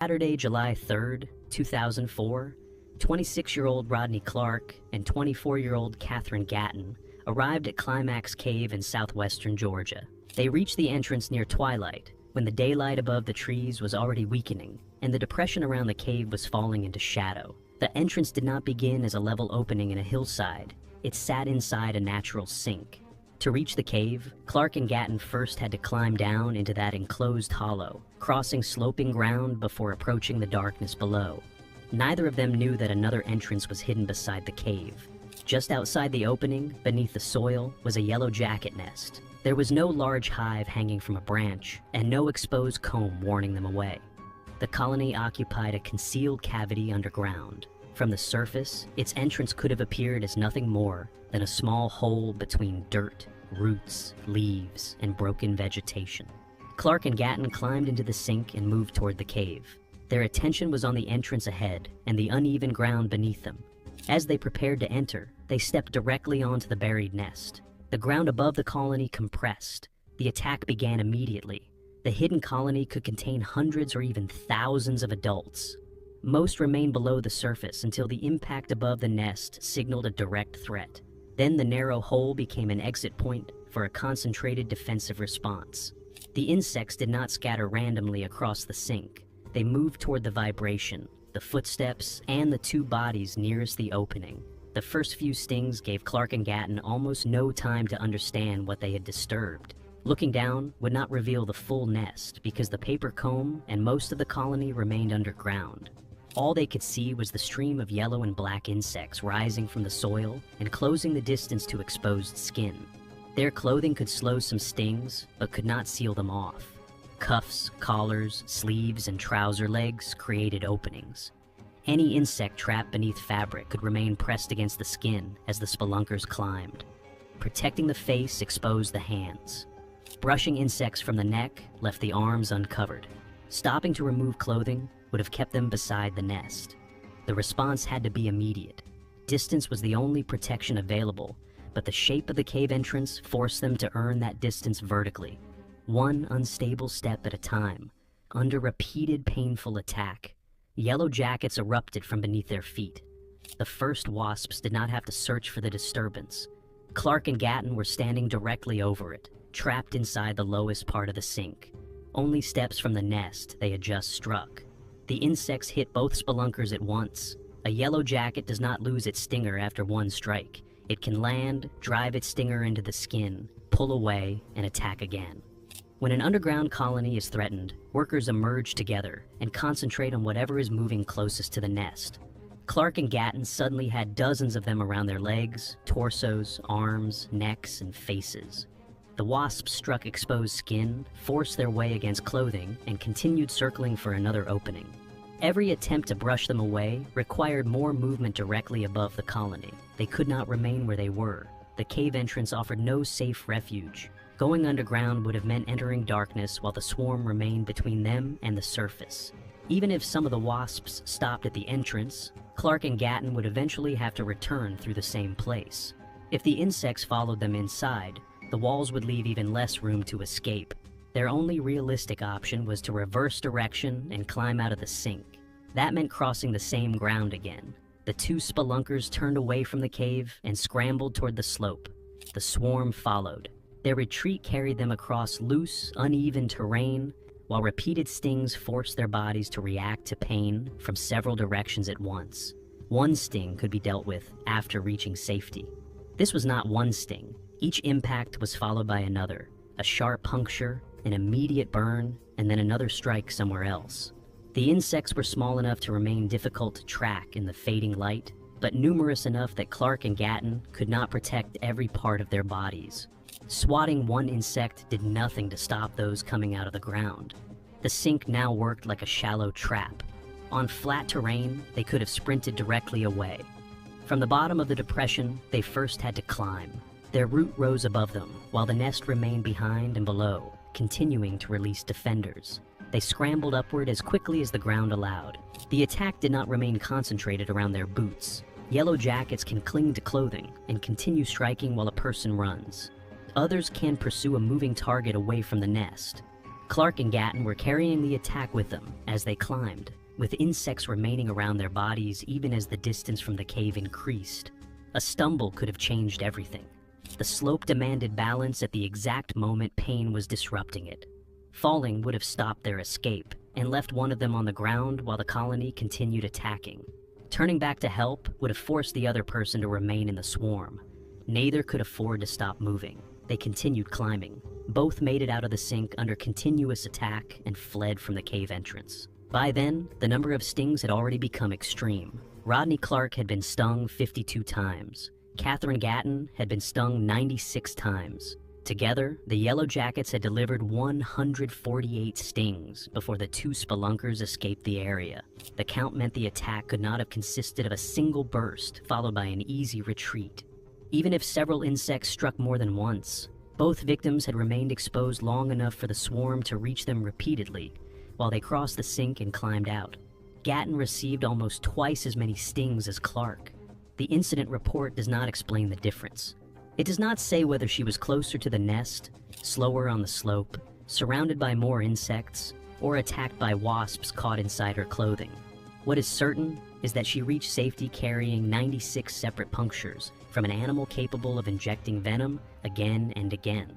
Saturday, July 3rd, 2004, 26-year-old Rodney Clark and 24-year-old Catherine Gatton arrived at Climax Cave in southwestern Georgia. They reached the entrance near twilight, when the daylight above the trees was already weakening, and the depression around the cave was falling into shadow. The entrance did not begin as a level opening in a hillside. It sat inside a natural sink. To reach the cave, Clark and Gatton first had to climb down into that enclosed hollow, crossing sloping ground before approaching the darkness below. Neither of them knew that another entrance was hidden beside the cave. Just outside the opening, beneath the soil, was a yellow jacket nest. There was no large hive hanging from a branch, and no exposed comb warning them away. The colony occupied a concealed cavity underground. From the surface, its entrance could have appeared as nothing more than a small hole between dirt, roots, leaves, and broken vegetation. Clark and Gatton climbed into the sink and moved toward the cave. Their attention was on the entrance ahead and the uneven ground beneath them. As they prepared to enter, they stepped directly onto the buried nest. The ground above the colony compressed. The attack began immediately. The hidden colony could contain hundreds or even thousands of adults. Most remained below the surface until the impact above the nest signaled a direct threat. Then the narrow hole became an exit point for a concentrated defensive response. The insects did not scatter randomly across the sink. They moved toward the vibration, the footsteps, and the two bodies nearest the opening. The first few stings gave Clark and Gatton almost no time to understand what they had disturbed. Looking down would not reveal the full nest because the paper comb and most of the colony remained underground. All they could see was the stream of yellow and black insects rising from the soil and closing the distance to exposed skin. Their clothing could slow some stings, but could not seal them off. Cuffs, collars, sleeves, and trouser legs created openings. Any insect trapped beneath fabric could remain pressed against the skin as the spelunkers climbed. Protecting the face exposed the hands. Brushing insects from the neck left the arms uncovered. Stopping to remove clothing would have kept them beside the nest. The response had to be immediate. Distance was the only protection available, but the shape of the cave entrance forced them to earn that distance vertically, one unstable step at a time, under repeated painful attack. Yellow jackets erupted from beneath their feet. The first wasps did not have to search for the disturbance. Clark and Gatton were standing directly over it, trapped inside the lowest part of the sink. Only steps from the nest they had just struck. The insects hit both spelunkers at once. A yellow jacket does not lose its stinger after one strike. It can land, drive its stinger into the skin, pull away, and attack again. When an underground colony is threatened, workers emerge together and concentrate on whatever is moving closest to the nest. Clark and Gatton suddenly had dozens of them around their legs, torsos, arms, necks, and faces. The wasps struck exposed skin, forced their way against clothing, and continued circling for another opening. Every attempt to brush them away required more movement directly above the colony. They could not remain where they were. The cave entrance offered no safe refuge. Going underground would have meant entering darkness while the swarm remained between them and the surface. Even if some of the wasps stopped at the entrance, Clark and Gatton would eventually have to return through the same place. If the insects followed them inside, the walls would leave even less room to escape. Their only realistic option was to reverse direction and climb out of the sink. That meant crossing the same ground again. The two spelunkers turned away from the cave and scrambled toward the slope. The swarm followed. Their retreat carried them across loose, uneven terrain, while repeated stings forced their bodies to react to pain from several directions at once. One sting could be dealt with after reaching safety. This was not one sting. Each impact was followed by another, a sharp puncture, an immediate burn, and then another strike somewhere else. The insects were small enough to remain difficult to track in the fading light, but numerous enough that Clark and Gatton could not protect every part of their bodies. Swatting one insect did nothing to stop those coming out of the ground. The sink now worked like a shallow trap. On flat terrain, they could have sprinted directly away. From the bottom of the depression, they first had to climb. Their route rose above them, while the nest remained behind and below, continuing to release defenders. They scrambled upward as quickly as the ground allowed. The attack did not remain concentrated around their boots. Yellow jackets can cling to clothing and continue striking while a person runs. Others can pursue a moving target away from the nest. Clark and Gatton were carrying the attack with them as they climbed, with insects remaining around their bodies even as the distance from the cave increased. A stumble could have changed everything. The slope demanded balance at the exact moment pain was disrupting it. Falling would have stopped their escape and left one of them on the ground while the colony continued attacking. Turning back to help would have forced the other person to remain in the swarm. Neither could afford to stop moving. They continued climbing. Both made it out of the sink under continuous attack and fled from the cave entrance. By then, the number of stings had already become extreme. Rodney Clark had been stung 52 times. Catherine Gatton had been stung 96 times. Together, the Yellow Jackets had delivered 148 stings before the two spelunkers escaped the area. The count meant the attack could not have consisted of a single burst followed by an easy retreat. Even if several insects struck more than once, both victims had remained exposed long enough for the swarm to reach them repeatedly while they crossed the sink and climbed out. Gatton received almost twice as many stings as Clark. The incident report does not explain the difference. It does not say whether she was closer to the nest, slower on the slope, surrounded by more insects, or attacked by wasps caught inside her clothing. What is certain is that she reached safety carrying 96 separate punctures from an animal capable of injecting venom again and again.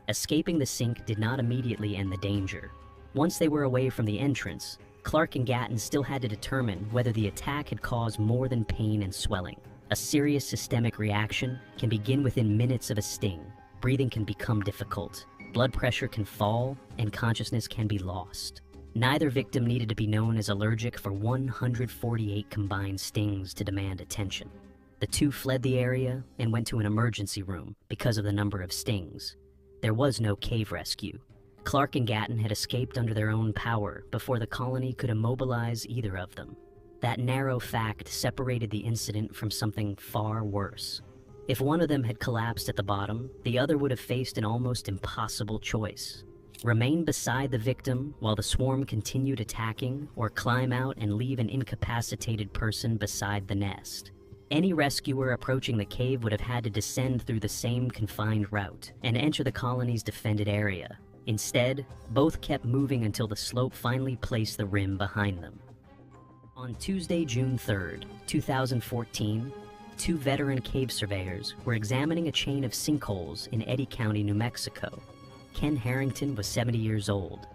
Escaping the sink did not immediately end the danger. Once they were away from the entrance, Clark and Gatton still had to determine whether the attack had caused more than pain and swelling. A serious systemic reaction can begin within minutes of a sting. Breathing can become difficult, blood pressure can fall, and consciousness can be lost. Neither victim needed to be known as allergic for 148 combined stings to demand attention. The two fled the area and went to an emergency room because of the number of stings. There was no cave rescue. Clark and Gatton had escaped under their own power before the colony could immobilize either of them. That narrow fact separated the incident from something far worse. If one of them had collapsed at the bottom, the other would have faced an almost impossible choice. Remain beside the victim while the swarm continued attacking, or climb out and leave an incapacitated person beside the nest. Any rescuer approaching the cave would have had to descend through the same confined route and enter the colony's defended area. Instead, both kept moving until the slope finally placed the rim behind them. On Tuesday, June 3rd, 2014, two veteran cave surveyors were examining a chain of sinkholes in Eddy County, New Mexico. Ken Harrington was 70 years old.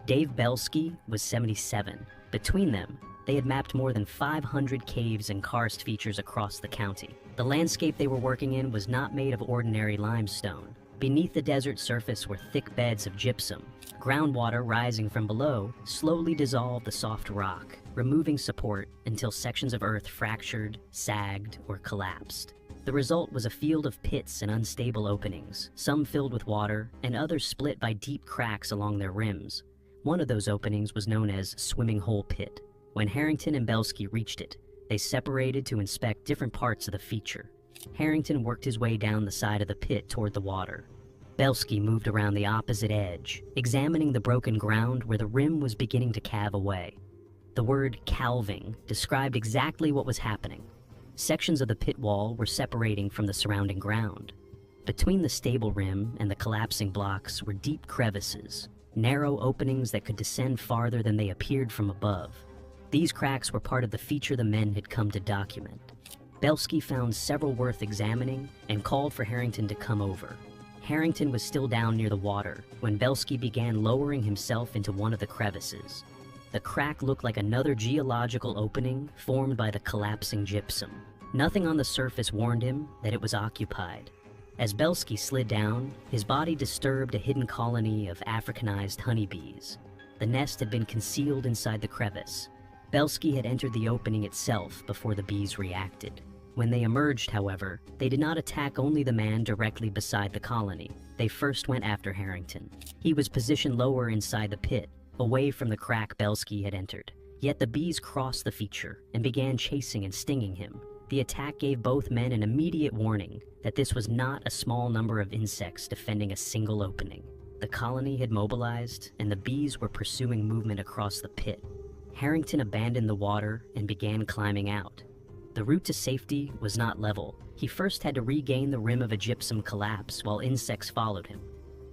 Dave Belsky was 77. Between them, they had mapped more than 500 caves and karst features across the county. The landscape they were working in was not made of ordinary limestone. Beneath the desert surface were thick beds of gypsum. Groundwater rising from below slowly dissolved the soft rock, removing support until sections of earth fractured, sagged, or collapsed. The result was a field of pits and unstable openings, some filled with water and others split by deep cracks along their rims. One of those openings was known as Swimming Hole Pit. When Harrington and Belsky reached it, they separated to inspect different parts of the feature. Harrington worked his way down the side of the pit toward the water. Belsky moved around the opposite edge, examining the broken ground where the rim was beginning to calve away. The word calving described exactly what was happening. Sections of the pit wall were separating from the surrounding ground. Between the stable rim and the collapsing blocks were deep crevices, narrow openings that could descend farther than they appeared from above. These cracks were part of the feature the men had come to document. Belsky found several worth examining and called for Harrington to come over. Harrington was still down near the water when Belsky began lowering himself into one of the crevices. The crack looked like another geological opening formed by the collapsing gypsum. Nothing on the surface warned him that it was occupied. As Belsky slid down, his body disturbed a hidden colony of Africanized honeybees. The nest had been concealed inside the crevice. Belsky had entered the opening itself before the bees reacted. When they emerged, however, they did not attack only the man directly beside the colony. They first went after Harrington. He was positioned lower inside the pit, away from the crack Belsky had entered. Yet the bees crossed the feature and began chasing and stinging him. The attack gave both men an immediate warning that this was not a small number of insects defending a single opening. The colony had mobilized, and the bees were pursuing movement across the pit. Harrington abandoned the water and began climbing out. The route to safety was not level. He first had to regain the rim of a gypsum collapse while insects followed him.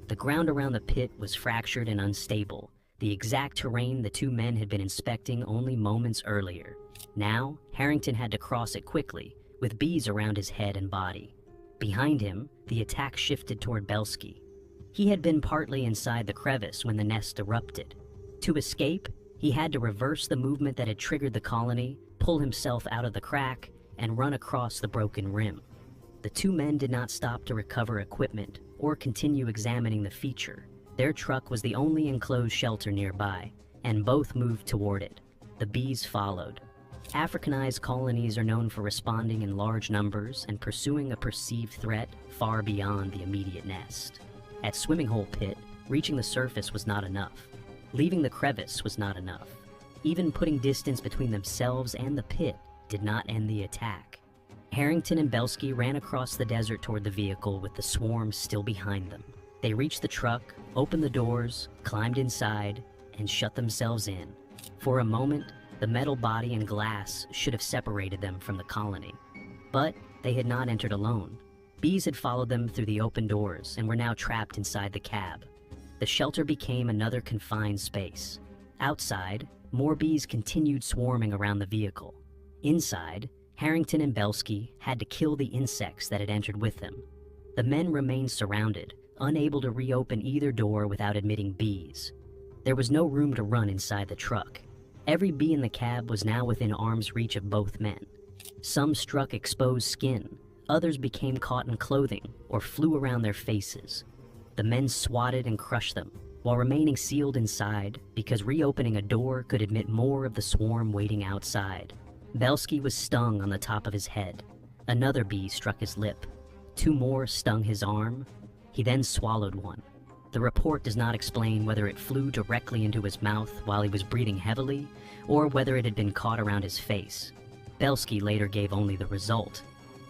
The ground around the pit was fractured and unstable, the exact terrain the two men had been inspecting only moments earlier. Now, Harrington had to cross it quickly, with bees around his head and body. Behind him, the attack shifted toward Belsky. He had been partly inside the crevice when the nest erupted. To escape, he had to reverse the movement that had triggered the colony, pull himself out of the crack, and run across the broken rim. The two men did not stop to recover equipment or continue examining the feature. Their truck was the only enclosed shelter nearby, and both moved toward it. The bees followed. Africanized colonies are known for responding in large numbers and pursuing a perceived threat far beyond the immediate nest. At Swimming Hole Pit, reaching the surface was not enough. Leaving the crevice was not enough. Even putting distance between themselves and the pit did not end the attack. Harrington and Belsky ran across the desert toward the vehicle with the swarm still behind them. They reached the truck, opened the doors, climbed inside, and shut themselves in. For a moment, the metal body and glass should have separated them from the colony. But they had not entered alone. Bees had followed them through the open doors and were now trapped inside the cab. The shelter became another confined space. Outside, more bees continued swarming around the vehicle. Inside, Harrington and Belsky had to kill the insects that had entered with them. The men remained surrounded, unable to reopen either door without admitting bees. There was no room to run inside the truck. Every bee in the cab was now within arm's reach of both men. Some struck exposed skin, others became caught in clothing or flew around their faces. The men swatted and crushed them, while remaining sealed inside because reopening a door could admit more of the swarm waiting outside. Belsky was stung on the top of his head. Another bee struck his lip. Two more stung his arm. He then swallowed one. The report does not explain whether it flew directly into his mouth while he was breathing heavily, or whether it had been caught around his face. Belsky later gave only the result.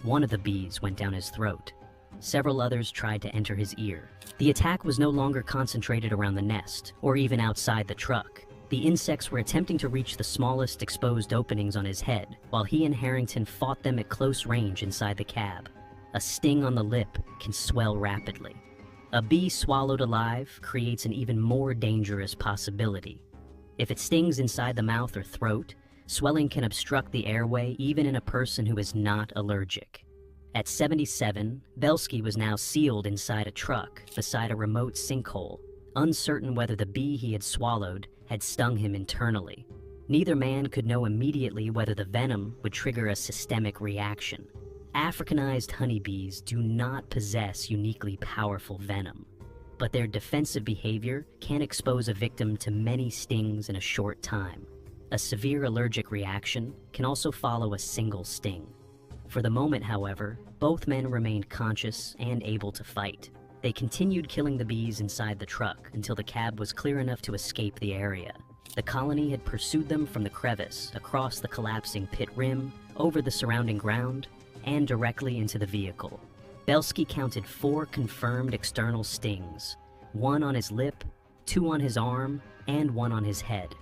One of the bees went down his throat. Several others tried to enter his ear. The attack was no longer concentrated around the nest, or even outside the truck. The insects were attempting to reach the smallest exposed openings on his head, while he and Harrington fought them at close range inside the cab. A sting on the lip can swell rapidly. A bee swallowed alive creates an even more dangerous possibility. If it stings inside the mouth or throat, swelling can obstruct the airway even in a person who is not allergic. At 77, Belsky was now sealed inside a truck beside a remote sinkhole, uncertain whether the bee he had swallowed had stung him internally. Neither man could know immediately whether the venom would trigger a systemic reaction. Africanized honeybees do not possess uniquely powerful venom, but their defensive behavior can expose a victim to many stings in a short time. A severe allergic reaction can also follow a single sting. For the moment, however, both men remained conscious and able to fight. They continued killing the bees inside the truck until the cab was clear enough to escape the area. The colony had pursued them from the crevice, across the collapsing pit rim, over the surrounding ground, and directly into the vehicle. Belsky counted 4 confirmed external stings, 1 on his lip, 2 on his arm, and 1 on his head.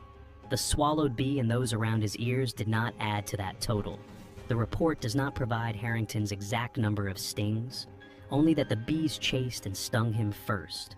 The swallowed bee and those around his ears did not add to that total. The report does not provide Harrington's exact number of stings, only that the bees chased and stung him first.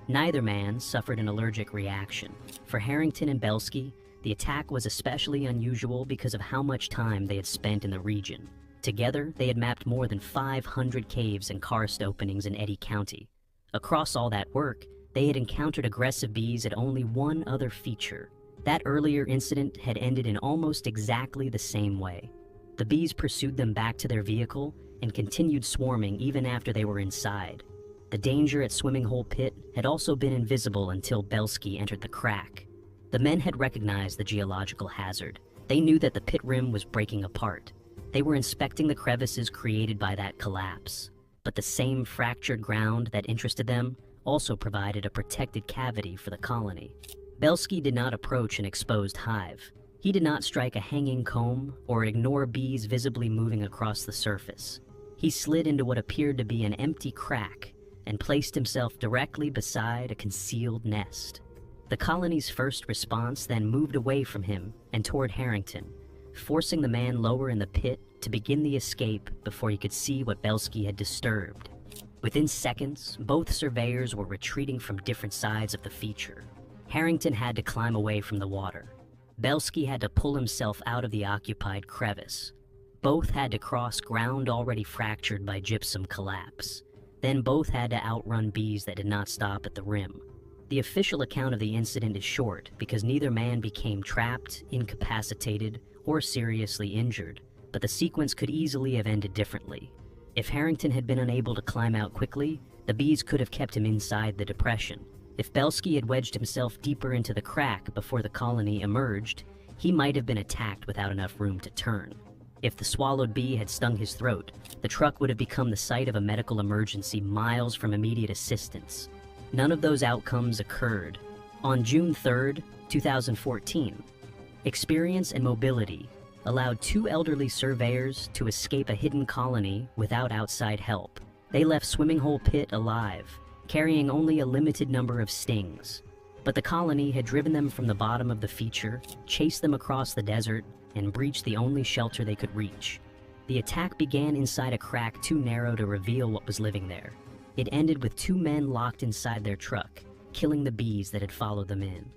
Neither man suffered an allergic reaction. For Harrington and Belsky, the attack was especially unusual because of how much time they had spent in the region. Together, they had mapped more than 500 caves and karst openings in Eddy County. Across all that work, they had encountered aggressive bees at only one other feature. That earlier incident had ended in almost exactly the same way. The bees pursued them back to their vehicle and continued swarming even after they were inside. The danger at Swimming Hole Pit had also been invisible until Belsky entered the crack. The men had recognized the geological hazard. They knew that the pit rim was breaking apart. They were inspecting the crevices created by that collapse. But the same fractured ground that interested them also provided a protected cavity for the colony. Belsky did not approach an exposed hive. He did not strike a hanging comb or ignore bees visibly moving across the surface. He slid into what appeared to be an empty crack and placed himself directly beside a concealed nest. The colony's first response then moved away from him and toward Harrington, forcing the man lower in the pit to begin the escape before he could see what Belsky had disturbed. Within seconds, both surveyors were retreating from different sides of the feature. Harrington had to climb away from the water. Belsky had to pull himself out of the occupied crevice. Both had to cross ground already fractured by gypsum collapse. Then both had to outrun bees that did not stop at the rim. The official account of the incident is short because neither man became trapped, incapacitated, or seriously injured, but the sequence could easily have ended differently. If Harrington had been unable to climb out quickly, the bees could have kept him inside the depression. If Belsky had wedged himself deeper into the crack before the colony emerged, he might have been attacked without enough room to turn. If the swallowed bee had stung his throat, the truck would have become the site of a medical emergency miles from immediate assistance. None of those outcomes occurred. On June 3, 2014, experience and mobility allowed two elderly surveyors to escape a hidden colony without outside help. They left Swimming Hole Pit alive, carrying only a limited number of stings. But the colony had driven them from the bottom of the feature, chased them across the desert, and breached the only shelter they could reach. The attack began inside a crack too narrow to reveal what was living there. It ended with two men locked inside their truck, killing the bees that had followed them in.